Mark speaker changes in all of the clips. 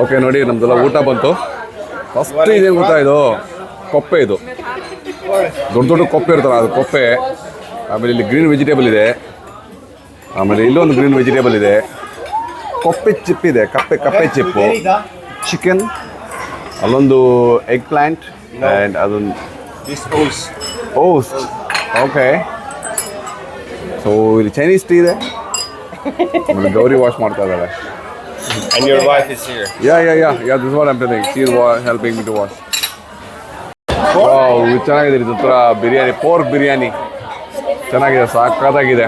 Speaker 1: Okay ನೋಡಿ ನಮ್ದೆಲ್ಲ ಊಟ ಬಂತು. ಫಸ್ಟ್ ಇದೇನು ಗೊತ್ತಾ, ಇದು ಕೊಪ್ಪೆ. ಇದು ದೊಡ್ಡ ದೊಡ್ಡ ಕೊಪ್ಪೆ ಇರ್ತಾರ, ಅದು ಕೊಪ್ಪೆ. ಆಮೇಲೆ ಇಲ್ಲಿ ಗ್ರೀನ್ ವೆಜಿಟೇಬಲ್ ಇದೆ, ಆಮೇಲೆ ಇಲ್ಲೊಂದು ಗ್ರೀನ್ ವೆಜಿಟೇಬಲ್ ಇದೆ, ಕೊಪ್ಪೆ ಚಿಪ್ ಇದೆ, ಕಪ್ಪೆ ಚಿಪ್ಪು, ಚಿಕನ್, ಅಲ್ಲೊಂದು ಎಗ್ ಪ್ಲಾಂಟ್ ಆ್ಯಂಡ್ ಅದೊಂದು ಓಸ್ಟ್. ಓಕೆ, ಸೊ ಇಲ್ಲಿ ಚೈನೀಸ್ ಟೀ ಇದೆ. ಆಮೇಲೆ ಗೌರಿ ವಾಶ್ ಮಾಡ್ತಾ ಇದ್ದಾಳೆ.
Speaker 2: And your wife is here.
Speaker 1: Yeah. This is what I'm telling. She is helping me to wash. Wow, ಚೆನ್ನಾಗಿದೆ. ಇದು ಒಂಥರ ಬಿರಿಯಾನಿ, ಪೋರ್ಕ್ ಬಿರಿಯಾನಿ ಚೆನ್ನಾಗಿದೆ, ಸಾಕಾಗಿದೆ.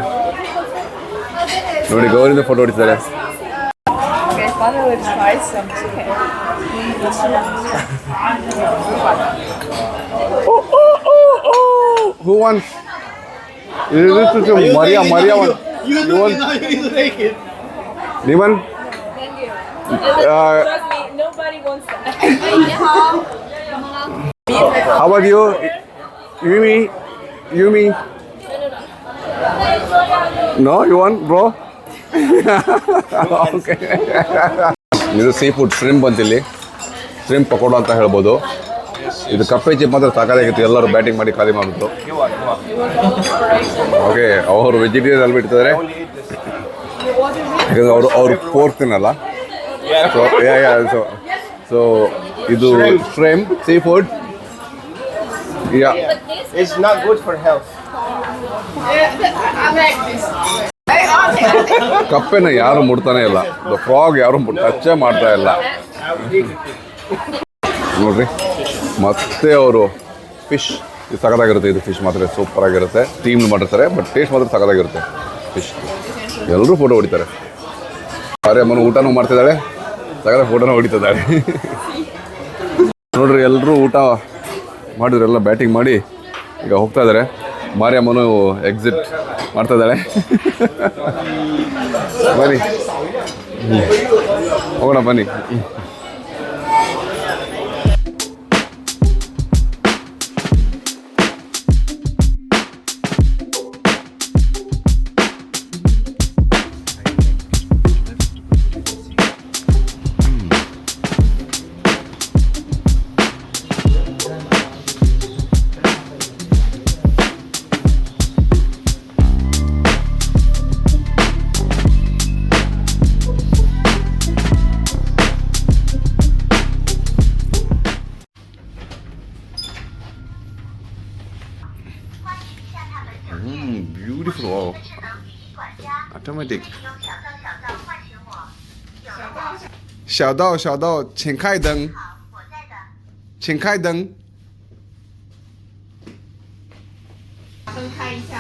Speaker 1: ನೋಡಿ ಗೌರಿಯಿಂದ ಫೋಟೋ ಹೊಡಿತಾರೆ. Who wants? Maria one. You want? Niman?
Speaker 3: Trust me, nobody wants that.
Speaker 1: How about you? Yumi? No, you want, bro? Okay. ಇದು seafood shrimp ಅಂತಿಲ್ಲಿ, shrimp pakoda ಅಂತ ಹೇಳ್ಬೋದು. ಇದು ಕಪ್ಪೆ ಚಿಪ್ ಮಾತ್ರ ಸಾಕಾಗಿತ್ತು, ಎಲ್ಲರೂ ಬ್ಯಾಟಿಂಗ್ ಮಾಡಿ ಖಾಲಿ ಮಾಡಿಬಿಟ್ಟು. ಓಕೆ, ಅವರು ವೆಜಿಟೇರಿಯನ್ ಅಲ್ಲಿ ಬಿಡ್ತಿದ್ದಾರೆ, ಯಾಕಂದ್ರೆ ಅವರು ಪೋರ್ಕ್ ತಿನ್ನಲ್ಲ. ಸೊ ಇದು shrimp seafood.
Speaker 2: It's not good for health.
Speaker 1: ಕಪ್ಪೆನ ಯಾರು ಮುಟ್ತಾನೆ ಇಲ್ಲ, ಫ್ರಾಗ್ ಯಾರು ಟಚ್ಚೇ ಮಾಡ್ತಾ ಇಲ್ಲ ನೋಡ್ರಿ. ಮತ್ತೆ ಅವರು ಫಿಶ್ ಸಖತ್ತಾಗಿರುತ್ತೆ. ಇದು ಫಿಶ್ ಮಾತ್ರ ಸೂಪರ್ ಆಗಿರುತ್ತೆ, ಸ್ಟೀಮ್ ಮಾಡಿರ್ತಾರೆ, ಬಟ್ ಟೇಸ್ಟ್ ಮಾತ್ರ ಸಖತ್ತಾಗಿರುತ್ತೆ ಫಿಶ್. ಎಲ್ಲರೂ ಫೋಟೋ ಹೊಡಿತಾರೆ. ಅರೆ ಅಮ್ಮನ ಊಟನೂ ಮಾಡ್ತಿದ್ದಾಳೆ, ಸಗದ ಫೋಟೋನೂ ಹೊಡಿತಿದ್ದಾಳೆ. ನೋಡ್ರಿ, ಎಲ್ಲರೂ ಊಟ ಮಾಡಿದ್ರು, ಎಲ್ಲ ಬ್ಯಾಟಿಂಗ್ ಮಾಡಿ ಈಗ ಹೋಗ್ತಾ ಇದ್ದಾರೆ. ಮಾರಿಯಮ್ಮನು ಎಕ್ಸಿಟ್ ಮಾಡ್ತಾ ಇದ್ದಾಳೆ. ಬನ್ನಿ ಹೋಗೋಣ, ಬನ್ನಿ. Beautiful. Wow. Automatic. 小道，请开灯。请开灯。
Speaker 3: 灯开一下。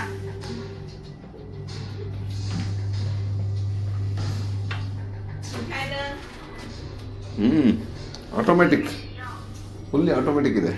Speaker 3: 请开灯。
Speaker 1: Automatic. Fully automatic ಇದೆ.